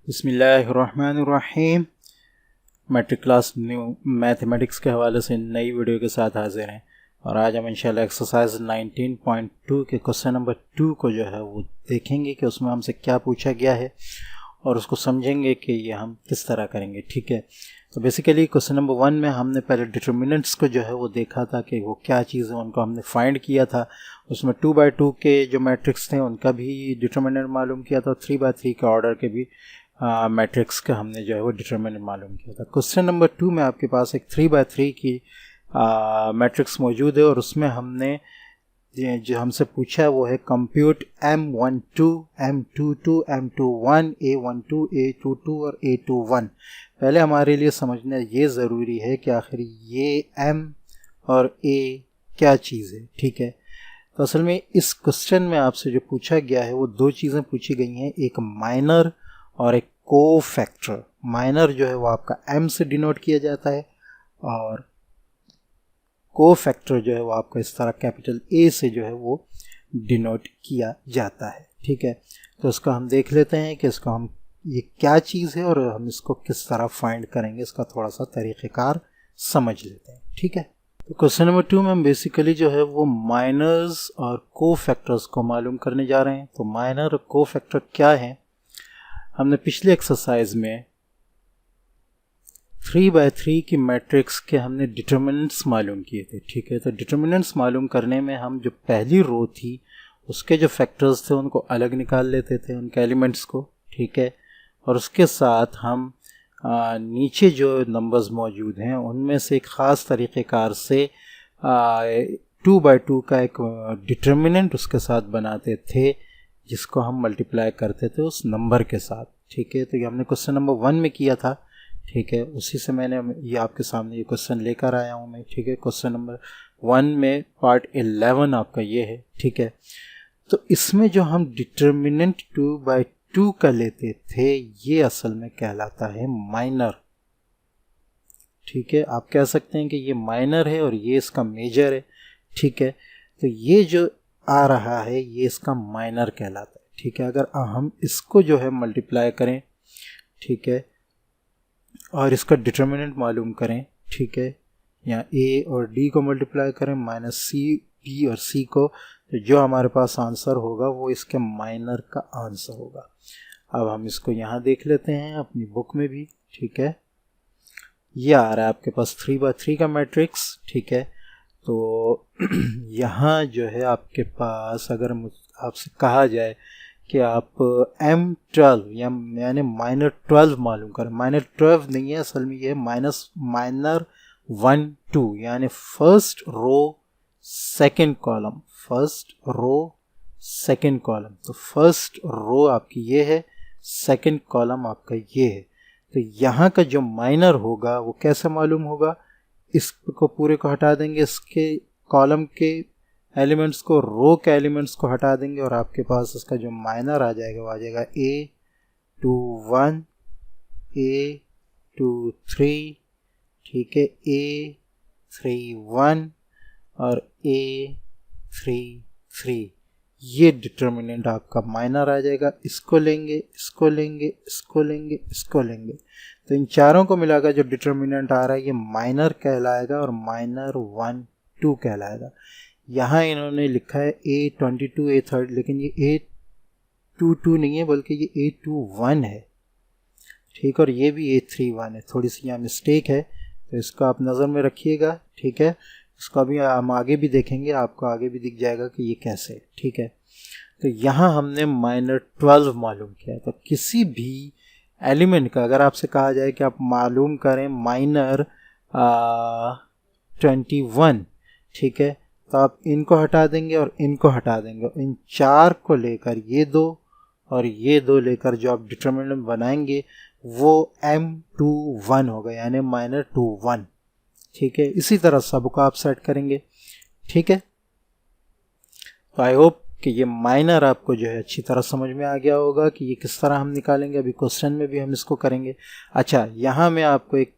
बिस्मिल्लाहिर्रहमानिर्रहीम। Matric class new mathematics के हवाले से नई वीडियो के साथ हाजिर हैं और आज हम इंशाल्लाह एक्सरसाइज 19.2 के क्वेश्चन नंबर 2 को जो है वो देखेंगे कि उसमें हमसे क्या पूछा गया है और उसको समझेंगे कि ये हम किस तरह करेंगे। ठीक है, तो बेसिकली क्वेश्चन नंबर 1 में हमने पहले डिटर्मिनेंट्स को जो है वो देखा था कि वो क्या चीज़ है, उनको हमने फाइंड किया था। उसमें 2x2 के जो मैट्रिक्स थे उनका भी डिटर्मिनेंट मालूम किया था और 3x3 के ऑर्डर के भी मैट्रिक्स का हमने जो है वो डिटर्मिनेंट मालूम किया था। क्वेश्चन नंबर 2 में आपके पास एक 3x3 की मैट्रिक्स मौजूद है और उसमें हमने जो हमसे पूछा है वो है compute M12, M22, M21, A12, A22 और A21। पहले हमारे लिए समझना ये ज़रूरी है कि आखिर ये M और A क्या चीज़ है। ठीक है, तो असल में इस क्वेश्चन में आपसे जो पूछा गया है वो दो चीज़ें पूछी गई हैं, एक माइनर और एक कोफैक्टर। माइनर जो है वो आपका M से डिनोट किया जाता है और कोफैक्टर जो है वो आपका इस तरह कैपिटल A से जो है वो डिनोट किया जाता है। ठीक है, तो इसका हम देख लेते हैं कि इसको हम ये क्या चीज़ है और हम इसको किस तरह फाइंड करेंगे, इसका थोड़ा सा तरीक़ेकार समझ लेते हैं। ठीक है, तो क्वेश्चन नंबर 2 में हम बेसिकली जो है वो माइनर्स और कोफैक्टर्स को मालूम करने जा रहे हैं। तो माइनर और कोफैक्टर क्या है, हमने पिछले एक्सरसाइज में 3x3 की मैट्रिक्स के हमने डिटर्मिनेंट्स मालूम किए थे। ठीक है, तो डिटर्मिनेंट्स मालूम करने में हम जो पहली रो थी उसके जो फैक्टर्स थे उनको अलग निकाल लेते थे, उनके एलिमेंट्स को। ठीक है, और उसके साथ हम नीचे जो नंबर्स मौजूद हैं उनमें से एक ख़ास तरीक़ेकार से 2x2 का एक डिटर्मिनेंट उसके साथ बनाते थे जिसको हम मल्टीप्लाई करते थे उस नंबर के साथ। ठीक है, तो ये हमने क्वेश्चन नंबर 1 में किया था। ठीक है, उसी से मैंने ये आपके सामने ये क्वेश्चन लेकर आया हूँ मैं। ठीक है, क्वेश्चन नंबर 1 में पार्ट 11 आपका ये है। ठीक है, तो इसमें जो हम डिटर्मिनेंट 2x2 का लेते थे ये असल में कहलाता है माइनर। ठीक है, आप कह सकते हैं कि ये माइनर है और ये इसका मेजर है। ठीक है, तो ये जो आ रहा है ये इसका माइनर कहलाता है। ठीक है, अगर हम इसको जो है मल्टीप्लाई करें, ठीक है, और इसका डिटर्मिनेंट मालूम करें, ठीक है, या A और D को मल्टीप्लाई करें माइनस C, B और C को, तो जो हमारे पास आंसर होगा वो इसके माइनर का आंसर होगा। अब हम इसको यहाँ देख लेते हैं अपनी बुक में भी। ठीक है, ये आ रहा है आपके पास 3x3 का मैट्रिक्स। ठीक है, तो यहाँ जो है आपके पास अगर आपसे कहा जाए कि आप M12 या यानी माइनर 12 मालूम करें, माइनर 12 नहीं है असल में, ये माइनर 1 2 यानी first row second column, first row second column. तो फर्स्ट रो आपकी ये है, सेकंड कॉलम आपका ये है। तो यहाँ का जो माइनर होगा वो कैसे मालूम होगा, इसको पूरे को हटा देंगे, इसके कॉलम के एलिमेंट्स को, रो के एलिमेंट्स को हटा देंगे और आपके पास इसका जो माइनर आ जाएगा वो आ जाएगा A21, A23, ठीक है, A31 और A33। ये डिटर्मिनेंट आपका माइनर आ जाएगा। इसको लेंगे, इसको लेंगे, इसको लेंगे, इसको लेंगे, तो इन चारों को मिलाकर जो डिटर्मिनेंट आ रहा है ये माइनर कहलाएगा और माइनर 1 2 कहलाएगा। यहाँ इन्होंने लिखा है A22, A30, लेकिन ये A22 नहीं है बल्कि ये A21 है। ठीक, और ये भी A31 है। थोड़ी सी यहाँ मिस्टेक है, तो इसको आप नज़र में रखिएगा। ठीक है, इसको अभी हम आगे भी देखेंगे, आपको आगे भी दिख जाएगा कि ये कैसे है। ठीक है, तो यहाँ हमने माइनर 12 मालूम किया है। तो किसी भी एलिमेंट का अगर आपसे कहा जाए कि आप मालूम करें माइनर 21, ठीक है, तो आप इनको हटा देंगे और इनको हटा देंगे, इन चार को लेकर ये दो और ये दो लेकर जो आप डिटर्मिनेंट बनाएंगे वो M21 होगा, यानी माइनर 21। ठीक है, इसी तरह सबको आप सेट करेंगे। ठीक है, तो आई होप कि ये माइनर आपको जो है अच्छी तरह समझ में आ गया होगा कि ये किस तरह हम निकालेंगे। अभी क्वेश्चन में भी हम इसको करेंगे। अच्छा, यहाँ मैं आपको एक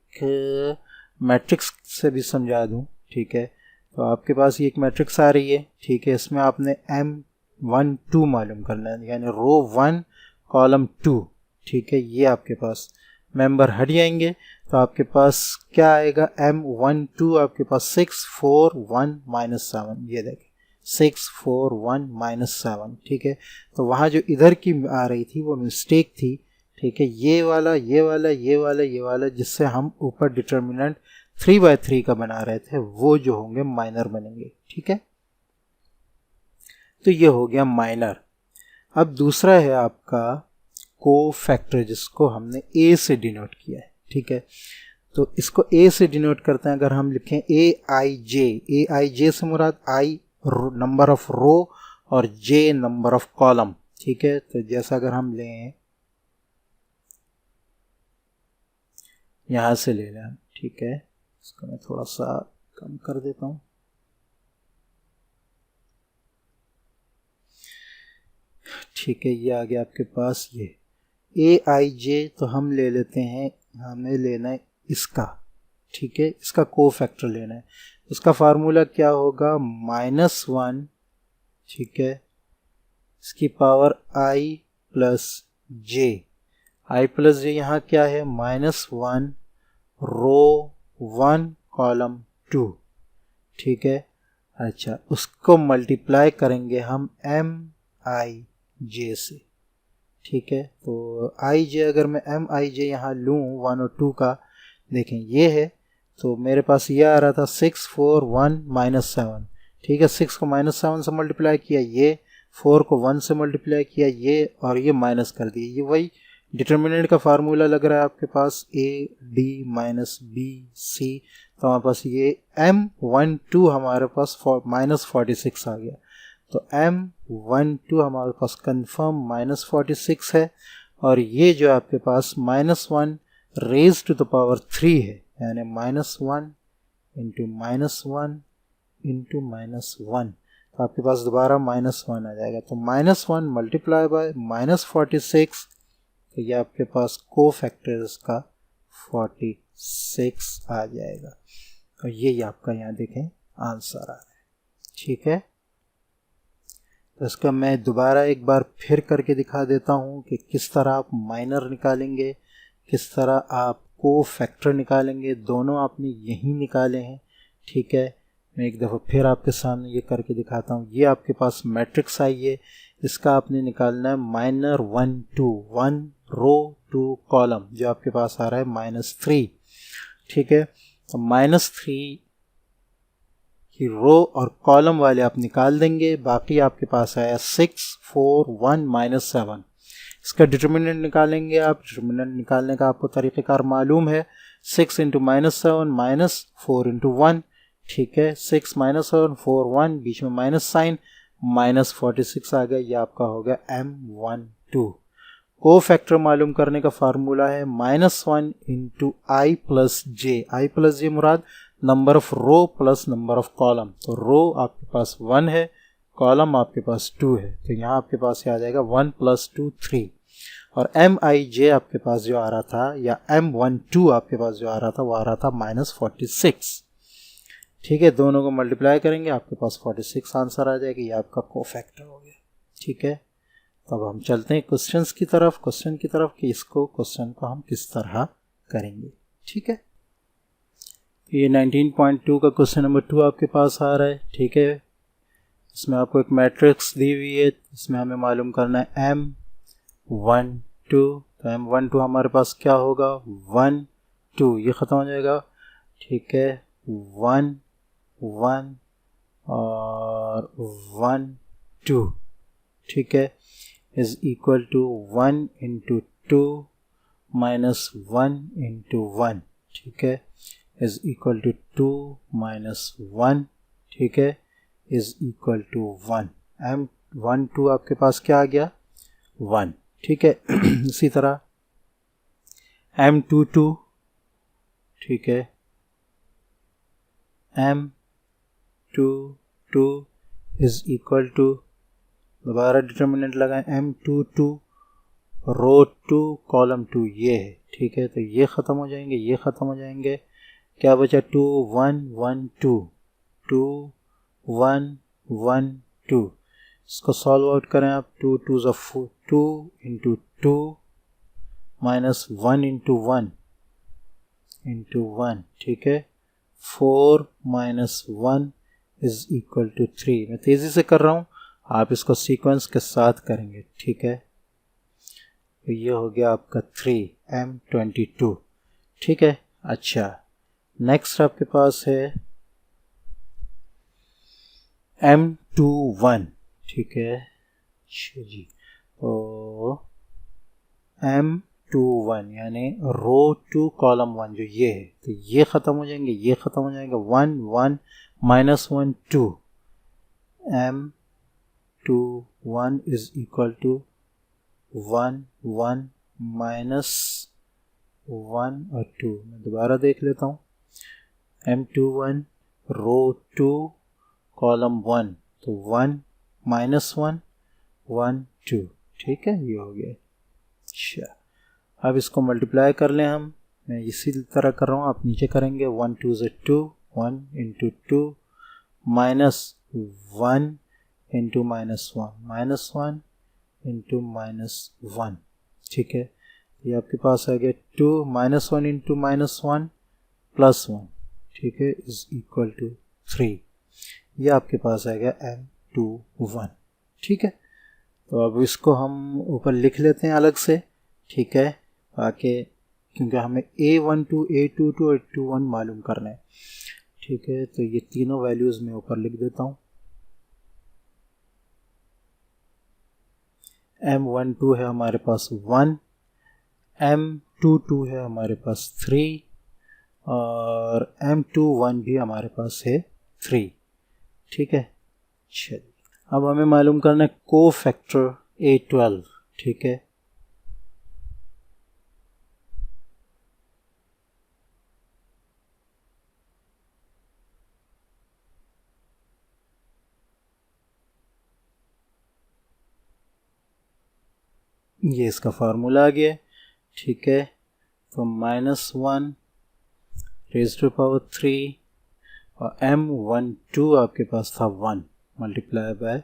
मैट्रिक्स से भी समझा दूँ। ठीक है, तो आपके पास ये एक मैट्रिक्स आ रही है। ठीक है, इसमें आपने M12 मालूम करना है, यानी रो 1 कॉलम 2। ठीक है, ये आपके पास मेंबर हट जाएंगे तो आपके पास क्या आएगा, M12 आपके पास 6 4 1 -7, ये देखें 6 4 1 -7, ठीक है। तो वहाँ जो इधर की आ रही थी वो मिस्टेक थी, ठीक है, ये वाला ये वाला ये वाला ये वाला जिससे हम ऊपर डिटर्मिनेंट 3/3 का बना रहे थे वो जो होंगे माइनर बनेंगे, ठीक है। तो ये हो गया माइनर। अब दूसरा है आपका कोफैक्टर जिसको हमने ए से डिनोट किया है, ठीक है। तो इसको ए से डिनोट करते हैं, अगर हम लिखें ए आई जे से मुराद आई नंबर ऑफ रो और जे नंबर ऑफ कॉलम, ठीक है। तो जैसा अगर हम लें यहां से ले लें, ठीक है, इसको मैं थोड़ा सा कम कर देता हूं, ठीक है। ये आ गया आपके पास ये ए आई जे, तो हम ले लेते हैं, हमें लेना है इसका, ठीक है, इसका कोफैक्टर लेना है। उसका फार्मूला क्या होगा, -1, ठीक है, इसकी पावर आई प्लस जे, आई प्लस जे यहाँ क्या है, -1 रो 1 कॉलम 2, ठीक है। अच्छा, उसको मल्टीप्लाई करेंगे हम एम आई जे से, ठीक है। तो आई जे अगर मैं एम आई जे यहाँ लूँ 1 और 2 का, देखें ये है, तो मेरे पास ये आ रहा था 6 4 1 -7, ठीक है। 6 को -7 से मल्टीप्लाई किया, ये 4 को 1 से मल्टीप्लाई किया, ये और ये माइनस कर दिए, ये वही डिटर्मिनेंट का फार्मूला लग रहा है आपके पास A D minus B C. तो हमारे पास ये M12 हमारे पास -46 आ गया। तो M12 हमारे पास कंफर्म -46 है, और ये जो आपके पास -1 रेज टू द पावर 3 है, यानी -1 इंटू -1 इंटू -1, तो आपके पास दोबारा -1 आ जाएगा। तो -1 मल्टीप्लाई बाय -46, तो ये आपके पास कोफैक्टर्स का 46 आ जाएगा। तो ये आपका यहाँ देखें आंसर आ रहा है, ठीक है। तो इसका मैं दोबारा एक बार फिर करके दिखा देता हूँ कि किस तरह आप माइनर निकालेंगे, किस तरह आप कोफैक्टर निकालेंगे, दोनों आपने यही निकाले हैं, ठीक है। मैं एक दफ़ा फिर आपके सामने ये करके दिखाता हूँ। ये आपके पास मैट्रिक्स आई है, इसका आपने निकालना है माइनर 1 2 1 रो 2 कॉलम, जो आपके पास आ रहा है -3, ठीक है। तो -3 की रो और कॉलम वाले आप निकाल देंगे, बाकी आपके पास आया 6 4 1 -7। इसका डिटर्मिनेंट निकालेंगे आप, डिटर्मिनेंट निकालने का आपको तरीक़ेकार मालूम है, 6 इंटू -7 -4 इंटू 1, ठीक है। 6 -7 4 1, बीच में माइनस साइन, -46 आ गया, ये आपका हो गया M12। कोफैक्टर मालूम करने का फार्मूला है -1 इंटू आई प्लस जे मुराद number of row plus number of column. तो रो आपके पास 1 है, कॉलम आपके पास 2 है, तो यहाँ आपके पास आ जाएगा 1 + 2 3, और एम आई जे आपके पास जो आ रहा था, या M12 आपके पास जो आ रहा था, वो आ रहा था -46, ठीक है। दोनों को मल्टीप्लाई करेंगे आपके पास 46 आंसर आ जाएगा, ये आपका कोफैक्टर हो गया, ठीक है। तो अब हम चलते हैं क्वेश्चन की तरफ कि इसको क्वेश्चन को हम किस तरह करेंगे, ठीक है। ये 19.2 का क्वेश्चन नंबर 2 आपके पास आ रहा है, ठीक है। इसमें आपको एक मैट्रिक्स दी हुई है, इसमें हमें मालूम करना है M12। तो M12 हमारे पास क्या होगा, 1 2, ये ख़त्म हो जाएगा, ठीक है, 1 1 और 1 2, ठीक है, is equal to 1 into 2 minus 1 into 1, ठीक है, इज इक्वल टू 2 माइनस 1, ठीक है, इज इक्वल टू 1। M12 आपके पास क्या आ गया, 1, ठीक है। इसी तरह M22, ठीक है, M22 इज इक्वल टू, दोबारा डिटर्मिनेंट लगाएं, M22 रो 2 कॉलम 2, ये है, ठीक है। तो ये ख़त्म हो जाएंगे, ये ख़त्म हो जाएंगे, क्या बचा, 2 1 1 2 2 1 1 2। इसको सॉल्व आउट करें आप, 2 2 ज़ 4, 2 इंटू 2 माइनस 1 इंटू वन, ठीक है। 4 माइनस 1 इज इक्वल टू 3। मैं तेज़ी से कर रहा हूँ, आप इसको सीक्वेंस के साथ करेंगे, ठीक है। तो ये हो गया आपका 3m22, ठीक है। अच्छा, नेक्स्ट आपके पास है m21, ठीक है। अच्छा जी, तो m21 यानी रो 2 कॉलम 1 जो ये है, तो ये ख़त्म हो जाएंगे, ये ख़त्म हो जाएंगे, 1 1 minus 1 2, m21 is equal to 1 1 minus 1 और 2। मैं दोबारा देख लेता हूँ, m21 रो 2 कॉलम 1, तो 1 माइनस 1 1 2, ठीक है, ये हो गया। अच्छा, अब इसको मल्टीप्लाई कर लें हम, मैं इसी तरह कर रहा हूँ, आप नीचे करेंगे, 1 2 से 2, 1 into 2 minus 1 into minus 1 minus 1 into minus 1, ठीक है। ये आपके पास आ गया 2 माइनस 1 इंटू माइनस 1 प्लस 1, ठीक है, इज इक्वल टू 3। ये आपके पास आ गया m21, ठीक है। तो अब इसको हम ऊपर लिख लेते हैं अलग से, ठीक है, ताकि क्योंकि हमें a12 a22 और a21 मालूम करना है, ठीक है। तो ये तीनों वैल्यूज़ मैं ऊपर लिख देता हूँ। m12 है हमारे पास 1, m22 है हमारे पास 3 और m21 भी हमारे पास है 3, ठीक है। चलिए, अब हमें मालूम करना है कोफैक्टर a12, ठीक है। ये इसका फार्मूला आ गया, ठीक है। तो -1 रेज़ टू पावर 3 और m12 आपके पास था 1 मल्टीप्लाई बाय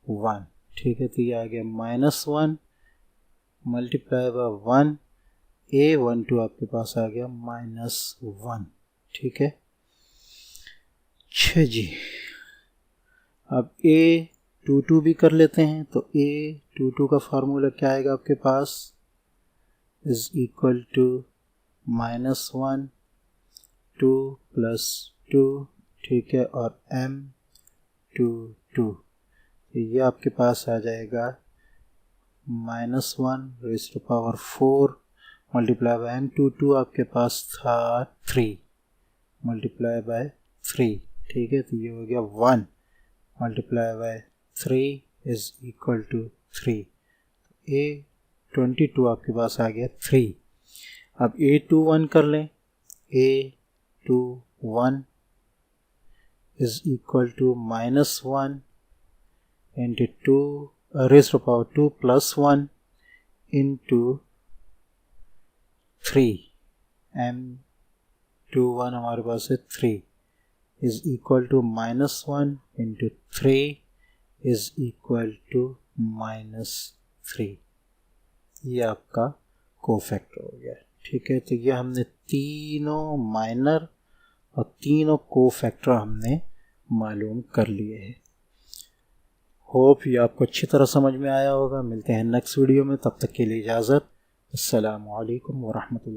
1, ठीक है। तो ये आ गया -1 मल्टीप्लाई बाय 1, a12 आपके पास आ गया -1, ठीक है। अच्छा जी, अब a22 भी कर लेते हैं। तो a22 का फार्मूला क्या आएगा आपके पास, इज इक्वल टू -1 2 प्लस 2, ठीक है, और m22, ये आपके पास आ जाएगा -1 raise to power 4 multiply by m22 आपके पास था 3 मल्टीप्लाई बाय 3, ठीक है। तो ये हो गया 1 multiply by 3 is equal to 3। a22 आपके पास आ गया 3। अब a21 कर लें, a21 is equal to -1 into 2 raise to power 2 plus 1 into 3, m21 हमारे पास है 3 is equal to -1 into 3 is equal to -3। ये आपका कोफैक्टर हो गया, ठीक है। तो ये हमने तीनों माइनर और तीनों कोफैक्टर हमने मालूम कर लिए हैं। होप ये आपको अच्छी तरह समझ में आया होगा। मिलते हैं नेक्स्ट वीडियो में, तब तक के लिए इजाज़त। अस्सलामु अलैकुम व रहमतुल्लाह।